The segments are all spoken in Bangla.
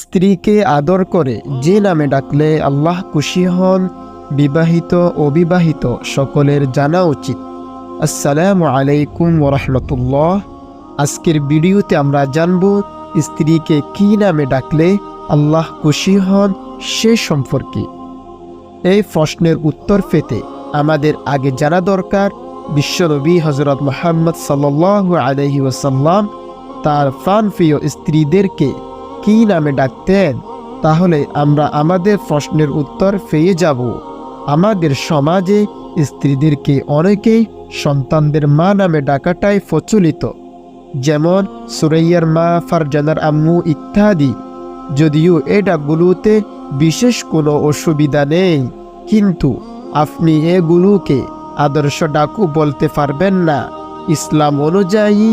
স্ত্রীকে আদর করে যে নামে ডাকলে আল্লাহ খুশি হন, বিবাহিত অবিবাহিত সকলের জানা উচিত। আসসালামু আলাইকুম ওরহমতুল্লাহ। আজকের ভিডিওতে আমরা জানব স্ত্রীকে কী নামে ডাকলে আল্লাহ খুশি হন সে সম্পর্কে। এই প্রশ্নের উত্তর পেতে আমাদের আগে জানা দরকার বিশ্বনবী হযরত মুহাম্মদ সাল্লাল্লাহু আলাইহি ওয়াসাল্লাম তার প্রাণপ্রিয় স্ত্রীদেরকে কী নামে ডাকতেন। তাহলে আমরা আমাদের প্রশ্নের উত্তর পেয়ে যাব। আমাদের সমাজে স্ত্রীদেরকে অনেকেই সন্তানদের মা নামে ডাকাটাই প্রচলিত, যেমন সুরাইয়ার মা, ফারজানার আম্মু ইত্যাদি। যদিও এই ডাকগুলোতে বিশেষ কোনো অসুবিধা নেই, কিন্তু আপনি এগুলোকে আদর্শ ডাকও বলতে পারবেন না। ইসলাম অনুযায়ী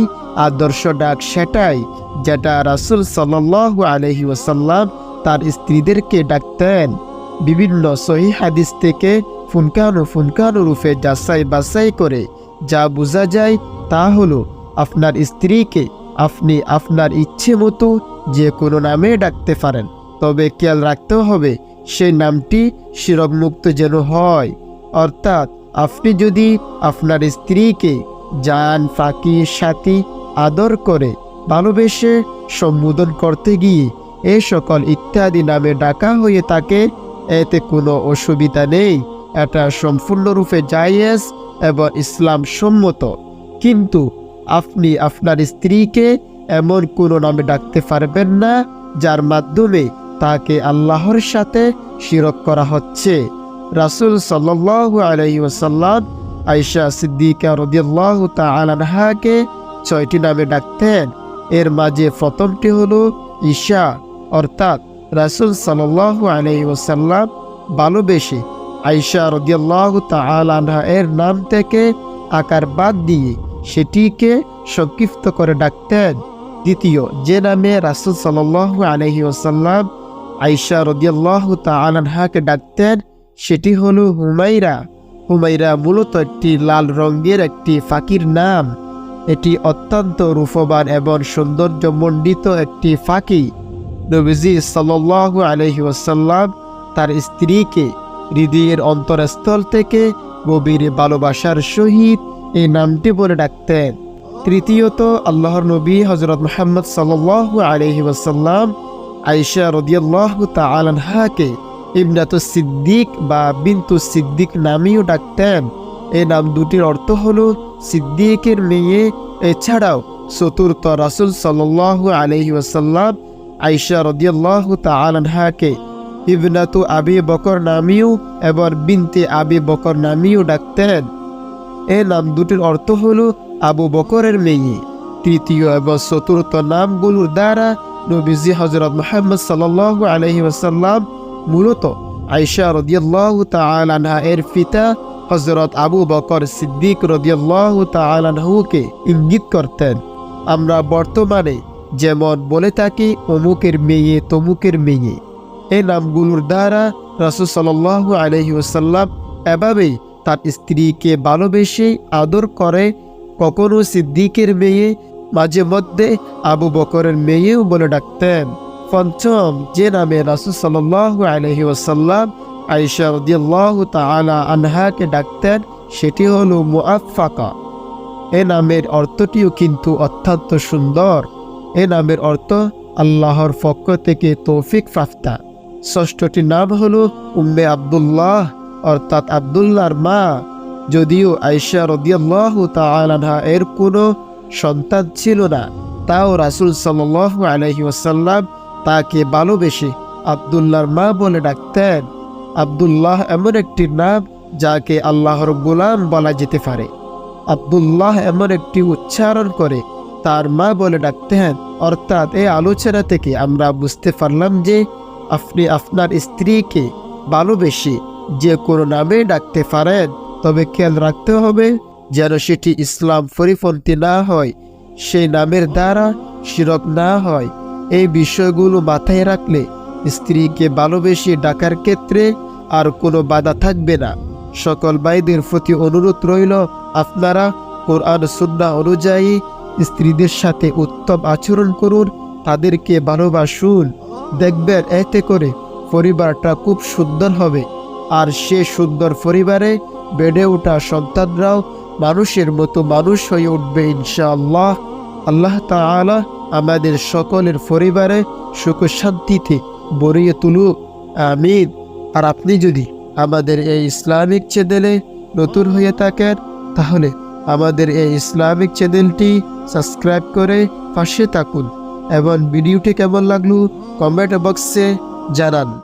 আদর্শ ডাক সেটাই যেটা রাসূল সাল্লাল্লাহু আলাইহি ওয়াসাল্লাম তার স্ত্রীদেরকে ডাকতেন। বিভিন্ন সহিহ হাদিস থেকে ফুনকানু রূপে যাচাই বাছাই করে যা বোঝা যায় তা হলো আপনার স্ত্রীকে আপনি আপনার ইচ্ছে মতো যে কোনো নামে ডাকতে পারেন, তবে খেয়াল রাখতে হবে সেই নামটি শিরকমুক্ত যেন হয়। অর্থাৎ আপনি যদি আপনার স্ত্রীকে জান, ফাঁকি, সাথী আদর করে ভালোবেসে সম্বোধন করতে গিয়ে এ সকল ইত্যাদি নামে ডাকা হয়ে থাকে, এতে কোনো অসুবিধা নেই। এটা সম্পূর্ণরূপে জায়েজ এবং ইসলাম সম্মত। কিন্তু আপনি আপনার স্ত্রীকে এমন কোনো নামে ডাকতে পারবেন না যার মাধ্যমে তাকে আল্লাহর সাথে শিরক করা হচ্ছে। রাসূল সাল্লাল্লাহু আলাইহি ওয়াসাল্লাম আয়েশা সিদ্দিকা রাদিয়াল্লাহু তাআলা আনহাকে 6টি নামে ডাকতেন। এর মাঝে প্রথমটি হলো ঈশা, অর্থাৎ রাসূল সাল্লাল্লাহু আলাইহি ওয়াসাল্লাম ভালোবেসে আয়েশা রাদিয়াল্লাহু তাআলা আনহা এর নাম থেকে আকার বাদ দিয়ে সেটিকে সংক্ষিপ্ত করে ডাকতেন। দ্বিতীয় যে নামে রাসূল সাল্লাল্লাহু আলাইহি ওয়াসাল্লাম আয়েশা রাদিয়াল্লাহু তাআলা আনহাকে ডাকতেন সেটি হলো হুমাইরা। হুমাইরা মূলত একটি লাল রঙের একটি ফাঁকির নাম। এটি অত্যন্ত রূপবান এবং সৌন্দর্যমণ্ডিত একটি ফাঁকি। নবীজি সাল্লাল্লাহু আলাইহি ওয়াসাল্লাম তার স্ত্রীকে হৃদয়ের অন্তরস্থল থেকে গভীর ভালোবাসার সহিত এই নামটি বলে ডাকতেন। তৃতীয়ত আল্লাহর নবী হযরত মুহাম্মদ সাল্লাল্লাহু আলাইহি ওয়াসাল্লাম আয়েশা রাদিয়াল্লাহু তাআলা আনহাকে ইবনাতুস সিদ্দিক বা বিনতুস সিদ্দিক নামেও ডাকতেন। এই নাম দুটির অর্থ হলো সিদ্দিকের মেয়ে। এছাড়াও চতুর্থ রাসূল সাল্লাল্লাহু আলাইহি ওয়াসাল্লাম আয়েশা রাদিয়াল্লাহু তাআলা আনহাকে ইবনাতু আবি বকর নামেও এবং বিনতে আবি বকর নামেও ডাকতেন। এই নাম দুটির অর্থ হলো আবু বকরের মেয়ে। তৃতীয় এবং চতুর্থ নামগুলোর দ্বারা নবীজি হযরত মুহাম্মদ সাল্লাল্লাহু আলাইহি ওয়াসাল্লাম মূলত আয়েশা রাদিয়াল্লাহু তাআলা আনহা এর পিতা হযরত আবু বকর সিদ্দিক রাদিয়াল্লাহু তাআলা আনহুকে ইঙ্গিত করতেন। আমরা বর্তমানে যেমন বলে থাকি অমুকের মেয়ে, তমুকের মেয়ে, এই নামগুলোর দ্বারা রাসূল সাল্লাল্লাহু আলাইহি ওয়াসাল্লাম এভাবেই তার স্ত্রীকে ভালোবেসে আদর করে। কখনো সিদ্দিকের মেয়ে, মাঝে মধ্যে আবু বকরের মেয়েও বলে ডাকতেন। পঞ্চম যে নামে রাসূল সাল্লাল্লাহু আলাইহি ওয়াসাল্লাম আয়েশা রাদিয়াল্লাহু তাআলা আনহাকে ডাকতেন সেটি হলো মুআফফাকা। এ নামের অর্থটিও কিন্তু অত্যন্ত সুন্দর। এ নামের অর্থ আল্লাহর পক্ষ থেকে তৌফিক প্রাপ্তা। ষষ্ঠটি নাম হলো উম্মে আব্দুল্লাহ, অর্থাৎ আব্দুল্লাহর মা। যদিও আয়েশা রাদিয়াল্লাহু তাআলা আনহা এর কোনো সন্তান ছিল না, তাও রাসূল সাল্লাল্লাহু আলাইহি ওয়াসাল্লাম তাকে ভালোবেসে আব্দুল্লাহর মা বলে ডাকতেন। আব্দুল্লাহ এমন একটি নাম যাকে আল্লাহর গোলাম বলা যেতে পারে। আব্দুল্লাহ এমন একটি উচ্চারণ করে তার মা বলে ডাকতেন। অর্থাৎ এই আলোচনা থেকে আমরা বুঝতে পারলাম যে আপনি আপনার স্ত্রীকে ভালোবেসে যে কোনো নামে ডাকতে পারেন, তবে খেয়াল রাখতে হবে যেন সেটি ইসলাম পরিপন্থী না হয়, সেই নামের দ্বারা শিরক না হয়। এই বিষয়গুলো মাথায় রাখলে স্ত্রীকে ভালোবেসে ডাকার ক্ষেত্রে আর কোনো বাধা থাকবে না। সকল ভাইদের প্রতি অনুরোধ রইল, আপনারা কোরআন সুন্নাহ অনুযায়ী স্ত্রীদের সাথে উত্তম আচরণ করুন, তাদেরকে ভালোবাসুন। দেখবেন এতে করে পরিবারটা খুব সুন্দর হবে। আর সে সুন্দর পরিবারে বেড়ে ওঠা সন্তানরাও মানুষের মতো মানুষ হয়ে উঠবে ইনশাআল্লাহ। আল্লাহ তাআলা আমাদের সকলের পরিবারে সুখ শান্তিতে ভরিয়ে তুলুক, আমিন। আর আপনি যদি আমাদের এই ইসলামিক চ্যানেলে নতুন হয়ে থাকেন, তাহলে আমাদের এই ইসলামিক চ্যানেলটি সাবস্ক্রাইব করে পাশে থাকুন এবং ভিডিওটি কেমন লাগলো কমেন্ট বক্সে জানান।